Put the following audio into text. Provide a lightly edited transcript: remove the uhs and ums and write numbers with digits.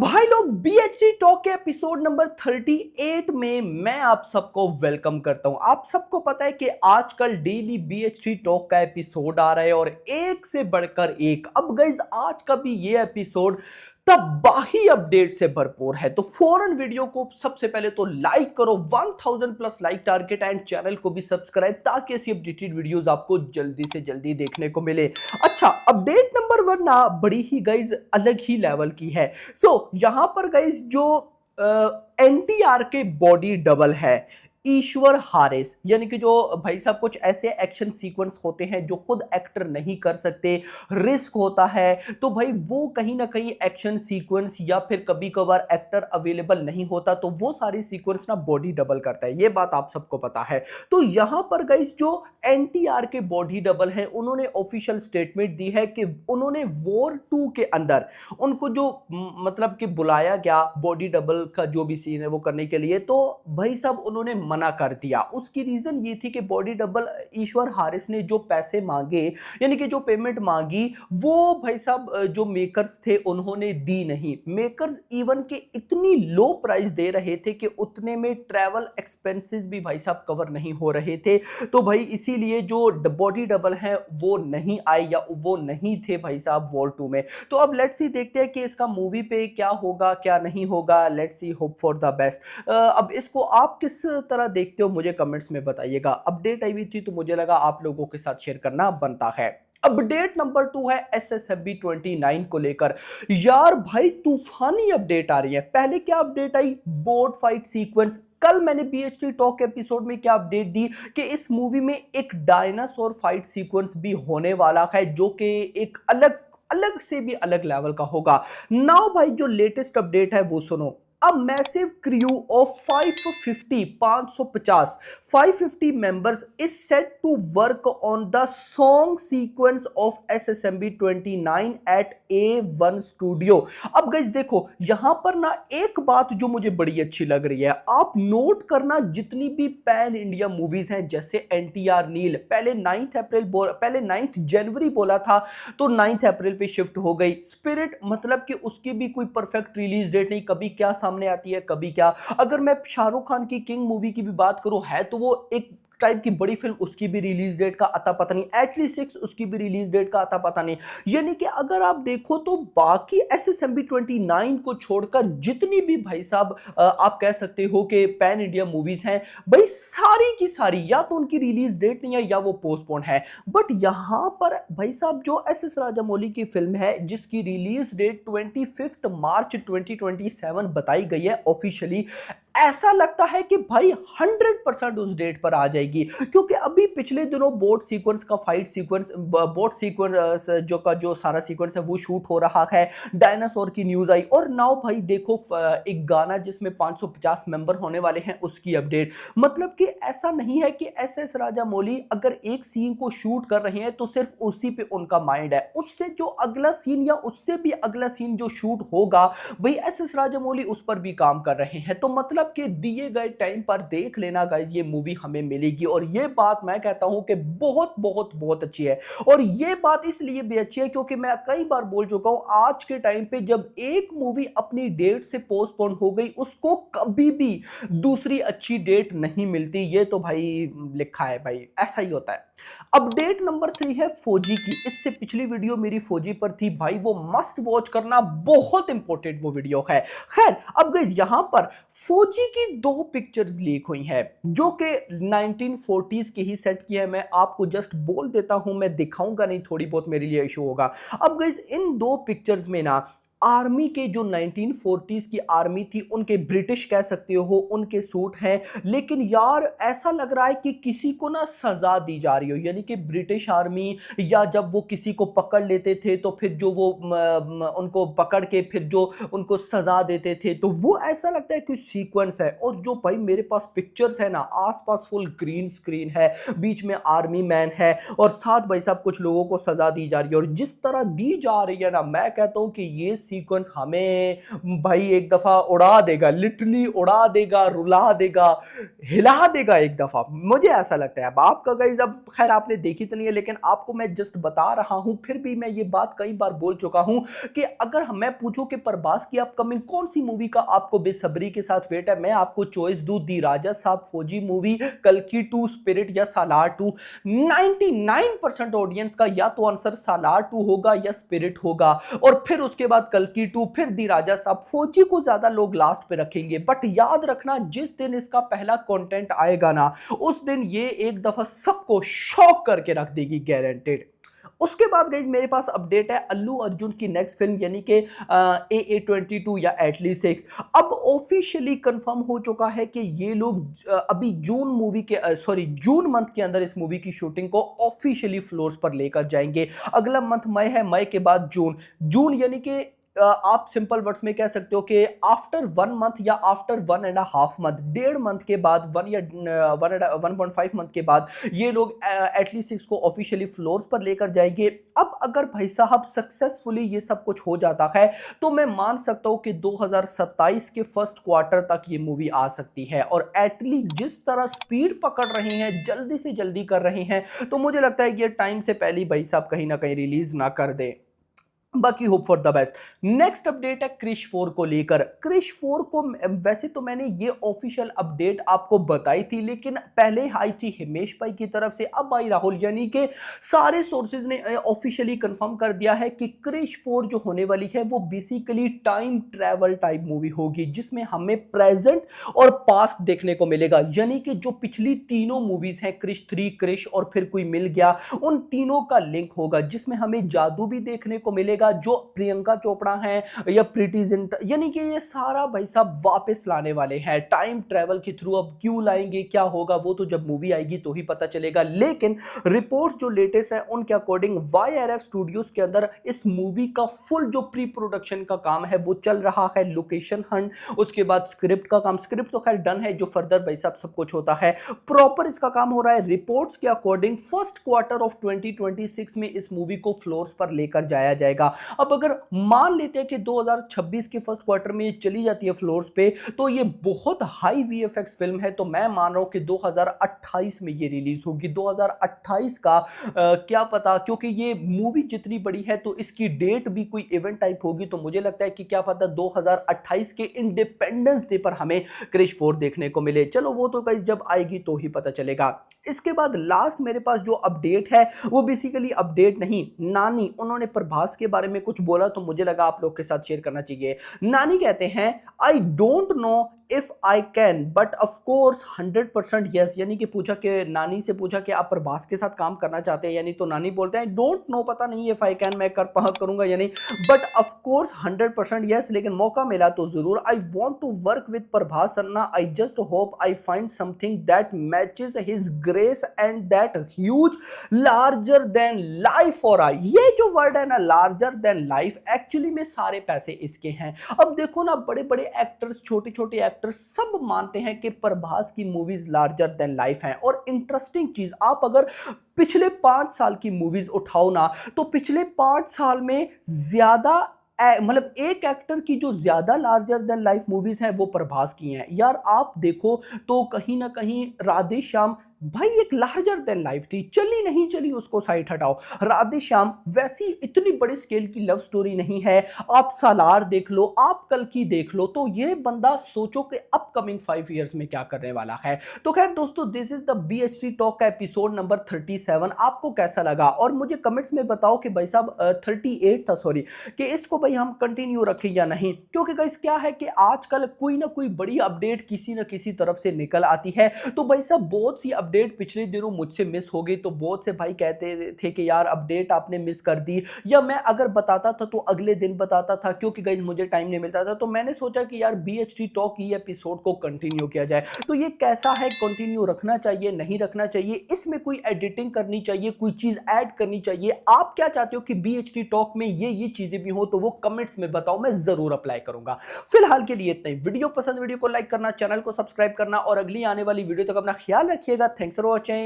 भाई लोग BHD talk के एपिसोड नंबर 38 में मैं आप सबको वेलकम करता हूं। आप सबको पता है कि आजकल डेली BHD टॉक का एपिसोड आ रहा है और एक से बढ़कर एक। अब गाइस आज का भी ये एपिसोड तबाही अपडेट से भरपूर है, तो फौरन वीडियो को सबसे पहले तो लाइक करो, 1000 plus like target, and channel को भी सब्सक्राइब ताकि ऐसी अपडेटेड वीडियोस आपको जल्दी से जल्दी देखने को मिले। अच्छा, अपडेट नंबर 1 ना बड़ी ही गाइज अलग ही लेवल की है। यहां पर गाइज जो NTR के बॉडी डबल है ईश्वर हारिस, यानी कि जो भाई साहब कुछ ऐसे एक्शन सीक्वेंस होते हैं जो खुद एक्टर नहीं कर सकते, रिस्क होता है, तो भाई वो कहीं ना कहीं एक्शन सीक्वेंस या फिर कभी कभार एक्टर अवेलेबल नहीं होता तो वो सारी सीक्वेंस ना बॉडी डबल करता है, ये बात आप सबको पता है। तो यहां पर गाइस जो NTR के बॉडी डबल है उन्होंने ऑफिशियल स्टेटमेंट दी है कि उन्होंने वॉर 2 के अंदर उनको जो मतलब कि बुलाया गया बॉडी डबल का जो भी सीन है वो करने के लिए, तो भाई साहब उन्होंने मना कर दिया। उसकी रीजन ये थी कि बॉडी डबल ईश्वर हारिस ने जो पैसे मांगे, यानी कि जो पेमेंट मांगी, वो भाई साहब जो मेकर्स थे उन्होंने दी नहीं। मेकर्स इवन के इतनी लो प्राइस दे रहे थे कि उतने में ट्रैवल एक्सपेंसेस भी भाई साहब कवर नहीं हो रहे थे, तो भाई इसीलिए जो बॉडी डबल है वो नहीं आए या वो नहीं थे भाई साहब वॉर 2 में। तो अब लेट्स सी देखते हैं कि इसका मूवी पे क्या होगा क्या नहीं होगा। Let's see, hope for the best. अब इसको आप किस तरह देखते हो मुझे कमेंट्स में बताइएगा। अपडेट आई हुई थी तो मुझे लगा आप लोगों के साथ शेयर करना बनता है। अपडेट नंबर 2 है SSFB 29 को लेकर। यार भाई तूफानी अपडेट आ रही है। पहले क्या अपडेट आई, बोर्ड फाइट सीक्वेंस। कल मैंने BHD टॉक एपिसोड में क्या अपडेट दी कि इस मूवी में एक डायनासोर फाइट सीक्वेंस भी होने वाला है जो कि एक अलग अलग से भी अलग लेवल का होगा। नाउ भाई जो लेटेस्ट अपडेट है वो सुनो। A massive crew of 550 members is set to work on the song sequence of SSMB 29 at A1 Studio। अब गाइस देखो यहां पर ना एक बात जो मुझे बड़ी अच्छी लग रही है, आप नोट करना, जितनी भी पैन इंडिया मूवीज हैं जैसे NTR नील पहले 9 जनवरी बोला था तो 9 अप्रैल पे शिफ्ट हो गई। स्पिरिट मतलब कि उसकी भी कोई परफेक्ट रिलीज डेट नहीं, कभी क्या सामने आती है कभी क्या। अगर मैं शाहरुख खान की किंग मूवी की भी बात करूं, है तो वो एक टाइप की बड़ी फिल्म, उसकी भी रिलीज डेट का अता पता नहीं। एटलीस्ट 6 उसकी भी रिलीज डेट का अता पता नहीं। यानी कि अगर आप देखो तो बाकी SSMB 29 को छोड़कर जितनी भी भाई साहब आप कह सकते हो कि पैन इंडिया मूवीज हैं, भाई सारी की सारी या तो उनकी रिलीज डेट नहीं है या वो पोस्टपोन है। बट यहां पर भाई साहब जो SS राजामौली की फिल्म है जिसकी रिलीज डेट 25 मार्च 2027 बताई गई है ऑफिशियली, ऐसा लगता है कि भाई 100% उस डेट पर आ जाएगी। क्योंकि अभी पिछले दिनों बोट सीक्वेंस का फाइट सीक्वेंस, बोट सीक्वेंस जो सारा सीक्वेंस है वो शूट हो रहा है। डायनासोर की न्यूज आई और नाउ भाई देखो एक गाना जिसमें 550 मेंबर होने वाले हैं उसकी अपडेट। मतलब कि ऐसा नहीं है कि SS राजामौली अगर एक सीन को शूट कर रहे हैं तो सिर्फ उसी पे उनका माइंड है, उससे जो अगला सीन या उससे भी अगला सीन जो शूट होगा भाई SS राजामौली उस पर भी काम कर रहे हैं। तो मतलब कि दिए गए टाइम पर देख लेना गाइस, ये मूवी हमें मिलेगी। और ये बात मैं कहता हूं कि बहुत बहुत बहुत अच्छी है। और ये बात इसलिए भी अच्छी है क्योंकि मैं कई बार बोल चुका हूं, आज के टाइम पे जब एक मूवी अपनी डेट से पोस्टपोन हो गई उसको कभी भी दूसरी अच्छी डेट नहीं मिलती। ये तो भाई लिखा है भाई, ऐसा ही होता है। अपडेट नंबर 3 है फौजी की। इससे पिछली वीडियो मेरी फौजी पर थी भाई, वो मस्ट वॉच करना, बहुत इंपॉर्टेंट वो वीडियो है। खैर अब गाइस यहां पर फौजी की 2 पिक्चर्स लीक हुई हैं जो कि 1940s की ही सेट की है। मैं आपको जस्ट बोल देता हूं, मैं दिखाऊंगा नहीं, थोड़ी बहुत मेरे लिए इशू होगा। अब गाइस इन 2 पिक्चर्स में ना आर्मी के जो 1940s की आर्मी थी उनके, ब्रिटिश कह सकते हो, उनके सूट हैं। लेकिन यार ऐसा लग रहा है कि किसी को ना सजा दी जा रही हो, यानी कि ब्रिटिश आर्मी या जब वो किसी को पकड़ लेते थे तो फिर जो वो उनको पकड़ के फिर जो उनको सजा देते थे, तो वो ऐसा लगता है कि सीक्वेंस है। और जो भाई मेरे पास पिक्चर्स है ना, आसपास फुल ग्रीन स्क्रीन है, बीच में आर्मी मैन है और साथ भाई साहब कुछ लोगों को सजा दी जा रही है। और जिस तरह दी जा रही है ना, मैं कहता हूं कि ये सीक्वेंस हमें भाई एक दफा उड़ा देगा, लिटरली उड़ा देगा, रुला देगा, हिला देगा एक दफा, मुझे ऐसा लगता है। अब आपका गाइस, अब खैर आपने देखी तो नहीं है, लेकिन आपको मैं जस्ट बता रहा हूं, फिर भी मैं ये बात कई बार बोल चुका हूं कि अगर मैं पूछूं कि प्रभास की अपकमिंग कौन सी मूवी का आपको बेसब्री के साथ वेट है, मैं आपको चॉइस दूं दी राजा साहब फौजी मूवी, कल्कि 2, स्पिरिट या सालार 2। 99% ऑडियंस का या तो आंसर सालार 2 होगा या स्पिरिट होगा, और फिर उसके बाद कल्कि 2, फिर दी राजा साहब फौजी को ज्यादा लोग लास्ट पे रखेंगे। बट याद रखना, जिस दिन इसका पहला कंटेंट आएगा ना, उस दिन ये एक दफा सबको शॉक करके रख देगी, गारंटेड। उसके बाद गाइस मेरे पास अपडेट है अल्लू अर्जुन की नेक्स्ट फिल्म यानी कि AA22 या एटलीस्ट 6। अब ऑफिशियली कंफर्म हो चुका है कि ये लोग अभी जून मंथ के अंदर इस मूवी की शूटिंग को ऑफिशियली फ्लोर्स पर लेकर जाएंगे। अगला मंथ मई है, मई के बाद जून यानी कि आप सिंपल वर्ड्स में कह सकते हो कि आफ्टर 1 मंथ या आफ्टर 1.5 मंथ, 1.5 मंथ के बाद, 1.5 मंथ के बाद ये लोग एटलीस्ट 6 को ऑफिशियली फ्लोर्स पर लेकर जाएंगे। अब अगर भाई साहब सक्सेसफुली ये सब कुछ हो जाता है तो मैं मान सकता हूं कि 2027 के फर्स्ट क्वार्टर तक ये मूवी आ सकती है। और एटलीस्ट जिस तरह स्पीड पकड़ रहे हैं, जल्दी से जल्दी कर रहे हैं, तो मुझे लगता है ये टाइम से पहले भाई साहब कहीं ना कहीं रिलीज ना कर दे। बाकी hope for the best. Next update है क्रिश 4 को लेकर। क्रिश 4 को वैसे तो मैंने ये ऑफिशियल अपडेट आपको बताई थी, लेकिन पहले आई थी हिमेश भाई की तरफ से, अब आई राहुल, यानी कि सारे सोर्सेज ने ऑफिशियली कंफर्म कर दिया है कि क्रिश 4 जो होने वाली है वो basically time travel type movie होगी, जिसमें हमें प्रेजेंट और पास्ट देखने को मिलेगा। यानी कि जो पिछली तीनों मूवीज हैं, क्रिश 3, क्रिश और फिर कोई मिल गया, उन तीनों का लिंक होगा, जिसमें हमें जादू भी देखने को मिलेगा, जो प्रियंका चोपड़ा हैं या प्रीति जिंटा, यानी कि ये सारा भाई साहब वापस लाने वाले हैं टाइम ट्रैवल के थ्रू। अब क्यों लाएंगे, क्या होगा, वो तो जब मूवी आएगी तो ही पता चलेगा। लेकिन रिपोर्ट्स जो लेटेस्ट है उनके अकॉर्डिंग YRF स्टूडियोज के अंदर इस मूवी का फुल जो प्री प्रोडक्शन का काम है वो चल रहा है, लोकेशन हंट, उसके बाद स्क्रिप्ट का काम, स्क्रिप्ट तो खैर डन है, जो फर्दर भाई साहब सब कुछ होता है प्रॉपर इसका काम हो रहा है। रिपोर्ट्स के अकॉर्डिंग फर्स्ट क्वार्टर ऑफ 2026 में इस मूवी को फ्लोर्स पर लेकर जाया जाएगा। अब अगर मान लेते हैं कि 2026 के फर्स्ट क्वार्टर में ये चली जाती है फ्लोर्स पे, तो ये बहुत हाई VFX फिल्म है, तो मैं मान रहा हूं कि 2028 में ये रिलीज होगी। 2028 का क्या पता, क्योंकि ये मूवी जितनी बड़ी है तो इसकी डेट भी कोई इवेंट टाइप होगी, तो मुझे लगता है कि क्या पता 2028 के इंडिपेंडेंस डे पर हमें क्रिश 4 देखने को मिले। चलो वो तो गाइस जब आएगी तो ही पता चलेगा। इसके बाद लास्ट मेरे पास जो अपडेट है वो बेसिकली अपडेट नहीं, नानी उन्होंने प्रभास के बारे में कुछ बोला, तो मुझे लगा आप लोग के साथ शेयर करना चाहिए। नानी कहते हैं I don't know if I can but of course 100% yes, यानी कि पूछा कि नानी से पूछा कि आप प्रभास के साथ काम करना चाहते हैं यानी, तो नानी बोलते हैं डोंट नो, पता नहीं इफ आई कैन मैं करूंगा यानी, बट ऑफ कोर्स 100% यस, लेकिन मौका मिला तो जरूर। I want to work with Prabhas anna, I just hope I find something that matches his grace and that huge larger than life. और आई, ये जो वर्ड है ना लार्जर देन लाइफ, एक्चुअली में सारे पैसे इसके हैं। अब देखो ना, बड़े बड़े एक्टर्स, छोटे छोटे एक्टर्स सब मानते हैं कि प्रभास की मूवीज लार्जर देन लाइफ हैं। और इंटरेस्टिंग चीज, आप अगर पिछले 5 साल की मूवीज उठाओ ना, तो पिछले 5 साल में ज्यादा मतलब एक एक्टर की जो ज्यादा लार्जर देन लाइफ मूवीज हैं वो प्रभास की हैं। यार आप देखो तो कहीं ना कहीं राधे श्याम भाई एक लार्जर देन लाइफ थी, चली नहीं चली उसको साइड हटाओ। राधे श्याम वैसी इतनी बड़ी स्केल की लव स्टोरी नहीं है। आप सालार देख लो, आप कल्कि देख लो, तो ये बंदा सोचो कि अपकमिंग 5 इयर्स में क्या करने वाला है। तो खैर दोस्तों, this is the BHT talk का एपिसोड नंबर 37। आपको कैसा लगा और मुझे कमेंट्स में बताओ कि भाई साहब 38 था सॉरी, कि इसको भाई हम कंटिन्यू रखें या नहीं, क्योंकि गाइस क्या है कि आजकल कोई ना कोई बड़ी अपडेट किसी ना किसी तरफ से निकल आती है। तो भाई साहब बहुत सी अपडेट पिछले दिनों मुझसे मिस हो गई, तो बहुत से भाई कहते थे कि यार अपडेट आपने मिस कर दी, या मैं अगर बताता था तो अगले दिन बताता था, क्योंकि गाइस मुझे टाइम नहीं मिलता था। तो मैंने सोचा कि यार BHT टॉक की एपिसोड को कंटिन्यू किया जाए। तो ये कैसा है, कंटिन्यू रखना चाहिए नहीं रखना चाहिए, इसमें कोई एडिटिंग करनी चाहिए, कोई चीज ऐड करनी चाहिए, आप क्या चाहते हो कि BHT टॉक में ये चीजें भी हो, तो वो कमेंट्स में बताओ, मैं जरूर अप्लाई करूंगा। फिलहाल के लिए इतना ही। वीडियो पसंद, वीडियो को लाइक करना, चैनल को सब्सक्राइब करना और अगली आने वाली वीडियो तक अपना ख्याल रखिएगा। Thanks for watching.